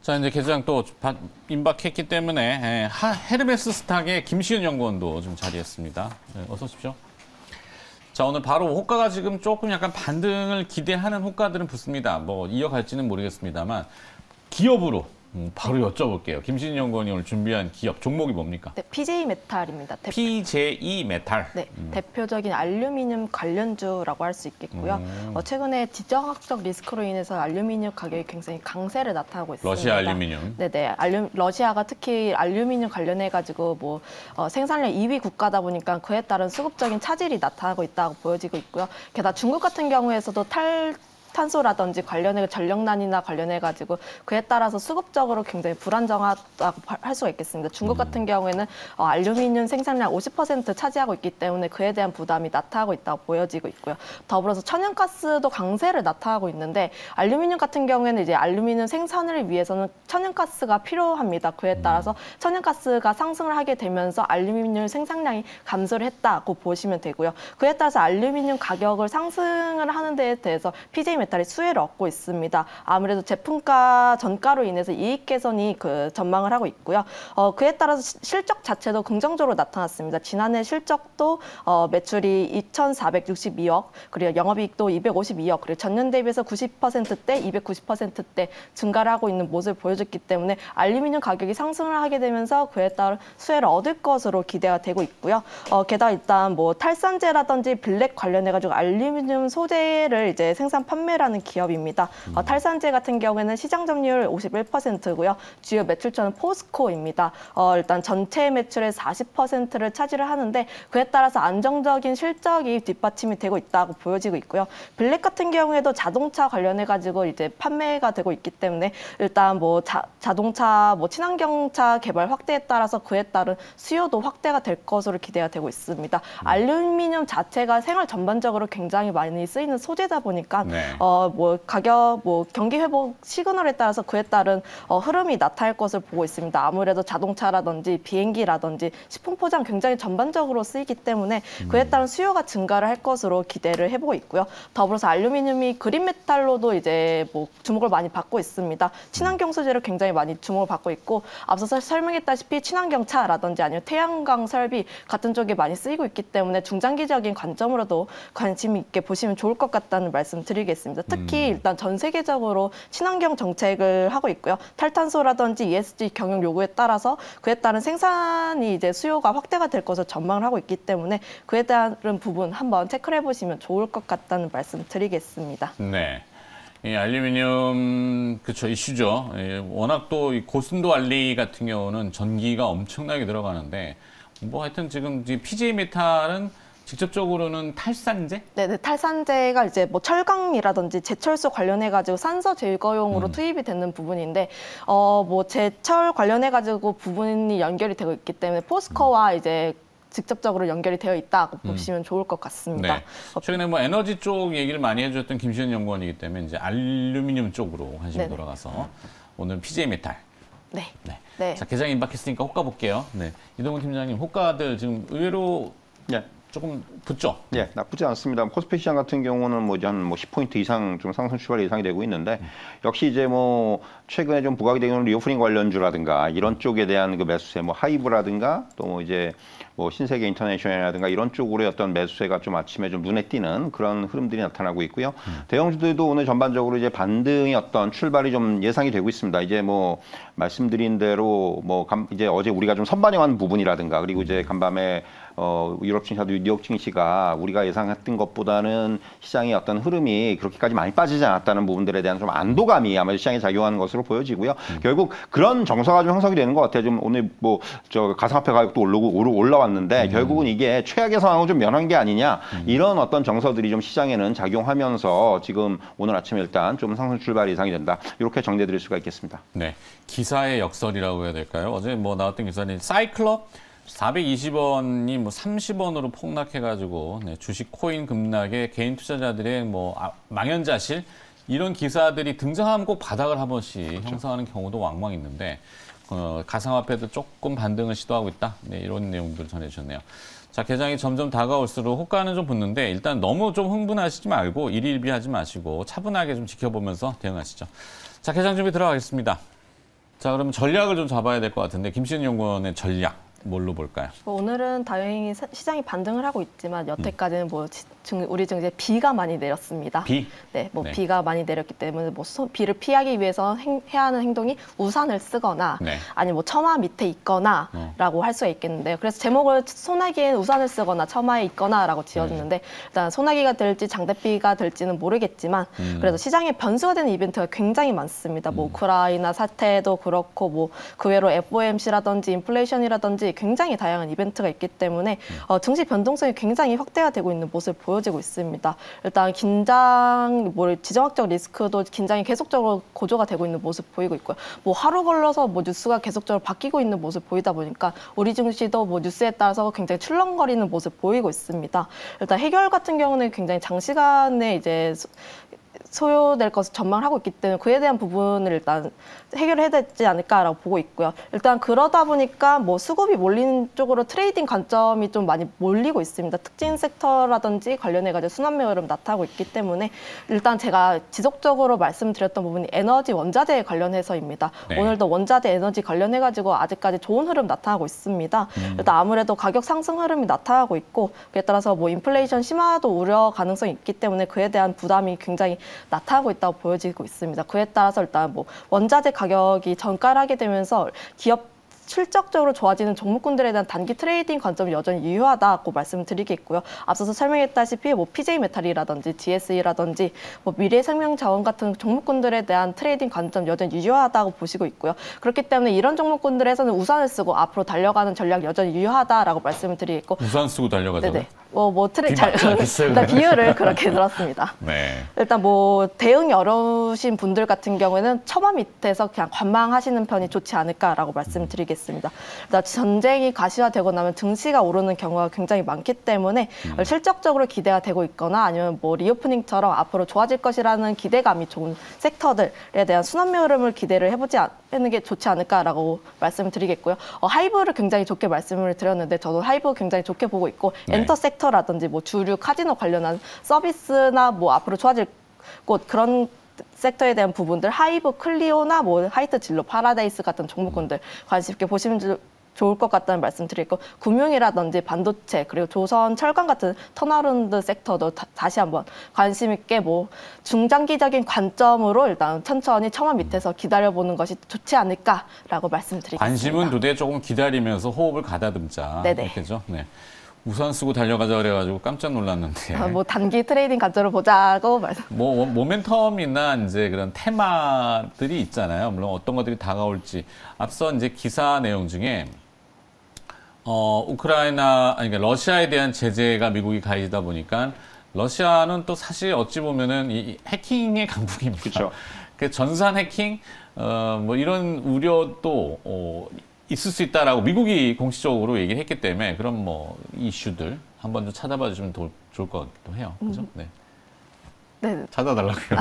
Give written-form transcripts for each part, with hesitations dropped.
자, 이제 개장 또 임박했기 때문에 헤르메스 스탁의 김시은 연구원도 좀 자리했습니다. 네, 어서 오십시오. 자, 오늘 바로 호가가 지금 조금 약간 반등을 기대하는 호가들은 붙습니다. 뭐 이어갈지는 모르겠습니다만 기업으로 바로 여쭤볼게요. 김시은 연구원이 오늘 준비한 기업 종목이 뭡니까? 네, PJ 메탈입니다. PJ 메탈. 네, 대표적인 알루미늄 관련주라고 할 수 있겠고요. 최근에 지정학적 리스크로 인해서 알루미늄 가격이 굉장히 강세를 나타나고 있습니다. 러시아 알루미늄. 네네, 러시아가 특히 알루미늄 관련해가지고 뭐 생산량 2위 국가다 보니까 그에 따른 수급적인 차질이 나타나고 있다고 보여지고 있고요. 게다가 중국 같은 경우에서도 탄소라든지 관련해 전력난이나 관련해가지고 그에 따라서 수급적으로 굉장히 불안정하다고 할 수가 있겠습니다. 중국 같은 경우에는 알루미늄 생산량 50% 차지하고 있기 때문에 그에 대한 부담이 나타나고 있다고 보여지고 있고요. 더불어서 천연가스도 강세를 나타나고 있는데 알루미늄 같은 경우에는 이제 알루미늄 생산을 위해서는 천연가스가 필요합니다. 그에 따라서 천연가스가 상승을 하게 되면서 알루미늄 생산량이 감소를 했다고 보시면 되고요. 그에 따라서 알루미늄 가격을 상승을 하는 데에 대해서 PJ 메탈이 수혜를 얻고 있습니다. 아무래도 제품가 전가로 인해서 이익 개선이 전망을 하고 있고요. 그에 따라서 실적 자체도 긍정적으로 나타났습니다. 지난해 실적도 매출이 2,462억, 그리고 영업이익도 252억, 그리고 전년 대비해서 90%대, 290%대 증가를 하고 있는 모습을 보여줬기 때문에 알루미늄 가격이 상승을 하게 되면서 그에 따른 수혜를 얻을 것으로 기대가 되고 있고요. 게다가 일단 뭐 탈산재라든지 블랙 관련해가지고 알루미늄 소재를 이제 생산 판매를 하는 기업입니다. 탈산재 같은 경우에는 시장 점유율 51%고요. 주요 매출처는 포스코입니다. 일단 전체 매출의 40%를 차지를 하는데 그에 따라서 안정적인 실적이 뒷받침이 되고 있다고 보여지고 있고요. 블랙 같은 경우에도 자동차 관련해가지고 이제 판매가 되고 있기 때문에 일단 뭐 자동차, 뭐 친환경차 개발 확대에 따라서 그에 따른 수요도 확대가 될 것으로 기대가 되고 있습니다. 알루미늄 자체가 생활 전반적으로 굉장히 많이 쓰이는 소재다 보니까 뭐 가격, 뭐 경기 회복 시그널에 따라서 그에 따른 흐름이 나타날 것을 보고 있습니다. 아무래도 자동차라든지 비행기라든지 식품 포장 굉장히 전반적으로 쓰이기 때문에 그에 따른 수요가 증가를 할 것으로 기대를 해보고 있고요. 더불어서 알루미늄이 그린 메탈로도 이제 뭐 주목을 많이 받고 있습니다. 친환경 소재로 굉장히 많이 주목을 받고 있고 앞서서 설명했다시피 친환경차라든지 아니면 태양광 설비 같은 쪽에 많이 쓰이고 있기 때문에 중장기적인 관점으로도 관심 있게 보시면 좋을 것 같다는 말씀 드리겠습니다. 특히 일단 전 세계적으로 친환경 정책을 하고 있고요. 탈탄소라든지 ESG 경영 요구에 따라서 그에 따른 생산이 이제 수요가 확대가 될 것을 전망을 하고 있기 때문에 그에 따른 부분 한번 체크를 해보시면 좋을 것 같다는 말씀 드리겠습니다. 네. 이 알루미늄 그쵸 이슈죠. 워낙 또 이 고순도 알리 같은 경우는 전기가 엄청나게 들어가는데 뭐 하여튼 지금 PJ 메탈은 직접적으로는 탈산재? 네, 탈산재가 이제 뭐 철강이라든지 제철소 관련해가지고 산소 제거용으로 투입이 되는 부분인데, 뭐 제철 관련해가지고 부분이 연결이 되고 있기 때문에 포스코와 이제 직접적으로 연결이 되어 있다고 보시면 좋을 것 같습니다. 네. 최근에 뭐 에너지 쪽 얘기를 많이 해줬던 김시은 연구원이기 때문에 이제 알루미늄 쪽으로 관심이 돌아가서 오늘 PJ 메탈. 네. 네. 자, 개장 임박했으니까 호가 볼게요. 네. 이동훈 팀장님, 호가들 지금 의외로 조금 붙죠? 예, 나쁘지 않습니다. 코스피 시장 같은 경우는 뭐 한 10포인트 이상 좀 상승 출발 예상이 되고 있는데 역시 이제 뭐 최근에 좀 부각이 되는 리오프닝 관련주라든가 이런 쪽에 대한 그 매수세, 뭐 하이브라든가 또 뭐 이제 뭐 신세계 인터내셔널이라든가 이런 쪽으로의 어떤 매수세가 좀 아침에 좀 눈에 띄는 그런 흐름들이 나타나고 있고요. 대형주들도 오늘 전반적으로 이제 반등의 어떤 출발이 좀 예상이 되고 있습니다. 이제 뭐 말씀드린 대로 뭐 이제 어제 우리가 좀 선반영한 부분이라든가 그리고 이제 간밤에 유럽 증시도 뉴욕 증시가 우리가 예상했던 것보다는 시장의 어떤 흐름이 그렇게까지 많이 빠지지 않았다는 부분들에 대한 좀 안도감이 아마 시장에 작용하는 것으로 보여지고요. 결국 그런 정서가 좀 형성이 되는 것 같아요. 좀 오늘 뭐 가상화폐 가격도 올라왔는데 결국은 이게 최악의 상황을 좀 면한 게 아니냐 이런 어떤 정서들이 좀 시장에는 작용하면서 지금 오늘 아침에 일단 좀 상승 출발 예상이 된다. 이렇게 정리해드릴 수가 있겠습니다. 네, 기사의 역설이라고 해야 될까요? 어제 뭐 나왔던 기사는 사이클럽 420원이 뭐 30원으로 폭락해가지고 주식 코인 급락에 개인 투자자들의 뭐 망연자실 이런 기사들이 등장하면 꼭 바닥을 한 번씩 형성하는 경우도 왕왕 있는데 가상화폐도 조금 반등을 시도하고 있다. 네, 이런 내용들 전해주셨네요. 자, 개장이 점점 다가올수록 호가는 좀 붙는데 일단 너무 좀 흥분하시지 말고 일희일비하지 마시고 차분하게 좀 지켜보면서 대응하시죠. 자, 개장 준비 들어가겠습니다. 자, 그럼 전략을 좀 잡아야 될 것 같은데 김신희 연구원의 전략 뭘로 볼까요? 오늘은 다행히 시장이 반등을 하고 있지만 여태까지는 뭐 우리 증시에 비가 많이 내렸습니다. 비? 네, 뭐 네. 비가 많이 내렸기 때문에 뭐 비를 피하기 위해서 해야 하는 행동이 우산을 쓰거나 네. 아니면 뭐 처마 밑에 있거나라고 할 수가 있겠는데요. 그래서 제목을 소나기엔 우산을 쓰거나 처마에 있거나라고 지었는데 일단 소나기가 될지 장대비가 될지는 모르겠지만 그래도 시장에 변수가 되는 이벤트가 굉장히 많습니다. 뭐 우크라이나 사태도 그렇고 뭐 그 외로 FOMC라든지 인플레이션이라든지 굉장히 다양한 이벤트가 있기 때문에 증시 변동성이 굉장히 확대가 되고 있는 모습을 보여지고 있습니다. 일단 지정학적 리스크도 긴장이 계속적으로 고조가 되고 있는 모습 보이고 있고요. 뭐 하루 걸러서 뭐 뉴스가 계속적으로 바뀌고 있는 모습 보이다 보니까 우리 증시도 뭐 뉴스에 따라서 굉장히 출렁거리는 모습 보이고 있습니다. 일단 해결 같은 경우는 굉장히 장시간에 이제 소요될 것을 전망을 하고 있기 때문에 그에 대한 부분을 일단 해결해야 되지 않을까라고 보고 있고요. 일단 그러다 보니까 뭐 수급이 몰리는 쪽으로 트레이딩 관점이 좀 많이 몰리고 있습니다. 특징 섹터라든지 관련해가지고 순환매 흐름 나타나고 있기 때문에 일단 제가 지속적으로 말씀드렸던 부분이 에너지 원자재 관련해서입니다. 네. 오늘도 원자재 에너지 관련해가지고 아직까지 좋은 흐름 나타나고 있습니다. 일단 아무래도 가격 상승 흐름이 나타나고 있고 그에 따라서 뭐 인플레이션 심화도 우려 가능성이 있기 때문에 그에 대한 부담이 굉장히 나타나고 있다고 보여지고 있습니다. 그에 따라서 일단 뭐 원자재 가격이 전가하게 되면서 기업 실적적으로 좋아지는 종목군들에 대한 단기 트레이딩 관점이 여전히 유효하다고 말씀드리겠고요. 앞서서 설명했다시피 뭐 PJ메탈이라든지 GSE라든지 뭐 미래생명자원 같은 종목군들에 대한 트레이딩 관점 여전히 유효하다고 보시고 있고요. 그렇기 때문에 이런 종목군들에서는 우산을 쓰고 앞으로 달려가는 전략 여전히 유효하다라고 말씀을 드리겠고 우산 쓰고 달려가자고요? 네네. 일단 비율을 그렇게 들었습니다. 네. 일단 뭐 대응이 어려우신 분들 같은 경우에는 처마 밑에서 그냥 관망하시는 편이 좋지 않을까라고 말씀드리겠습니다. 일단 전쟁이 가시화되고 나면 증시가 오르는 경우가 굉장히 많기 때문에 실적적으로 기대가 되고 있거나 아니면 뭐 리오프닝처럼 앞으로 좋아질 것이라는 기대감이 좋은 섹터들에 대한 순환매 흐름을 기대를 해보지 않는 게 좋지 않을까라고 말씀드리겠고요. 하이브를 굉장히 좋게 말씀을 드렸는데 저도 하이브 굉장히 좋게 보고 있고 네. 엔터 섹터라든지 뭐 주류 카지노 관련한 서비스나 뭐 앞으로 좋아질 곳 그런 섹터에 대한 부분들 하이브 클리오나 뭐 하이트 진로 파라다이스 같은 종목군들 관심 있게 보시면 좋을 것 같다는 말씀 드리고 금융이라든지 반도체 그리고 조선 철강 같은 턴어라운드 섹터도 다시 한번 관심 있게 뭐 중장기적인 관점으로 일단 천천히 처마 밑에서 기다려보는 것이 좋지 않을까라고 말씀드리겠습니다. 관심은 두되 조금 기다리면서 호흡을 가다듬자. 네네. 그렇겠죠? 네. 우산 쓰고 달려가자 그래가지고 깜짝 놀랐는데. 뭐 단기 트레이딩 관점으로 보자고 말씀. 뭐 모멘텀이나 이제 그런 테마들이 있잖아요. 물론 어떤 것들이 다가올지. 앞서 이제 기사 내용 중에 그러니까 러시아에 대한 제재가 미국이 가해지다 보니까 러시아는 또 사실 어찌 보면은 이 해킹의 강국입니다. 그렇죠. 그 전산 해킹 뭐 이런 우려도 있을 수 있다라고 미국이 공식적으로 얘기를 했기 때문에 그런 뭐 이슈들 한번 좀 찾아봐 주시면 좋을 것 같기도 해요. 그죠? 네. 네. 찾아달라고요.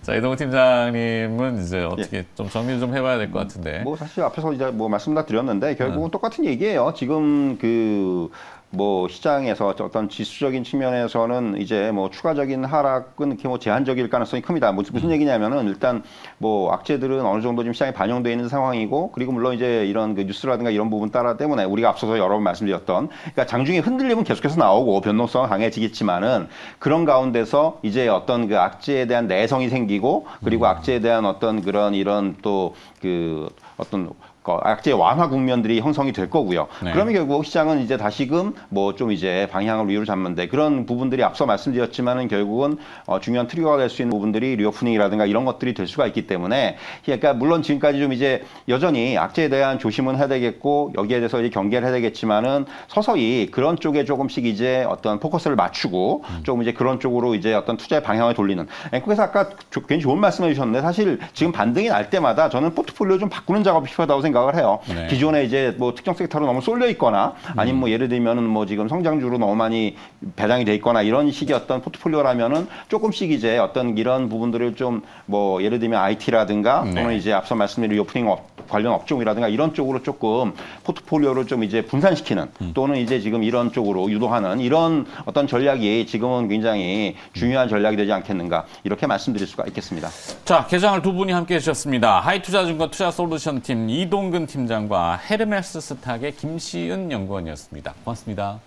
자, 이동훈 팀장님은 이제 어떻게 좀 정리를 좀 해봐야 될 것 같은데. 뭐 사실 앞에서 이제 뭐 말씀 다 드렸는데 결국은 똑같은 얘기예요. 지금 뭐 시장에서 어떤 지수적인 측면에서는 이제 뭐 추가적인 하락은 이렇게 뭐 제한적일 가능성이 큽니다. 무슨 얘기냐면은 일단 뭐 악재들은 어느 정도 지금 시장에 반영되어 있는 상황이고 그리고 물론 이제 이런 그 뉴스라든가 이런 부분 따라 때문에 우리가 앞서서 여러 번 말씀드렸던 그러니까 장중에 흔들림은 계속해서 나오고 변동성은 강해지겠지만은 그런 가운데서 이제 어떤 그 악재에 대한 내성이 생기고 그리고 악재에 대한 어떤 그런 이런 또 어떤 악재 완화 국면들이 형성이 될 거고요. 네. 그러면 결국 시장은 이제 다시금 뭐 좀 이제 방향을 위로 잡는데 그런 부분들이 앞서 말씀드렸지만은 결국은 중요한 트리거가 될 수 있는 부분들이 리오프닝이라든가 이런 것들이 될 수가 있기 때문에 그러니까 물론 지금까지 좀 이제 여전히 악재에 대한 조심은 해야 되겠고 여기에 대해서 이제 경계를 해야 되겠지만은 서서히 그런 쪽에 조금씩 이제 어떤 포커스를 맞추고 조금 이제 그런 쪽으로 이제 어떤 투자의 방향을 돌리는. 그래서 아까 굉장히 좋은 말씀해 주셨는데 사실 지금 반등이 날 때마다 저는 포트폴리오 좀 바꾸는 작업이 필요하다고 생각을 해요. 네. 기존에 이제 뭐 특정 섹터로 너무 쏠려 있거나 아니면 뭐 예를 들면은 뭐 지금 성장주로 너무 많이 배당이 돼 있거나 이런 식의 어떤 포트폴리오라면은 조금씩 이제 어떤 이런 부분들을 좀 뭐 예를 들면 IT라든가 또는 이제 앞서 말씀드린 리오프닝 관련 업종이라든가 이런 쪽으로 조금 포트폴리오를 좀 이제 분산시키는 또는 이제 지금 이런 쪽으로 유도하는 이런 어떤 전략이 지금은 굉장히 중요한 전략이 되지 않겠는가 이렇게 말씀드릴 수가 있겠습니다. 자, 개장을 두 분이 함께 해주셨습니다. 하이투자증권 투자솔루션팀 이동근 팀장과 헤르메스 스탁의 김시은 연구원이었습니다. 고맙습니다.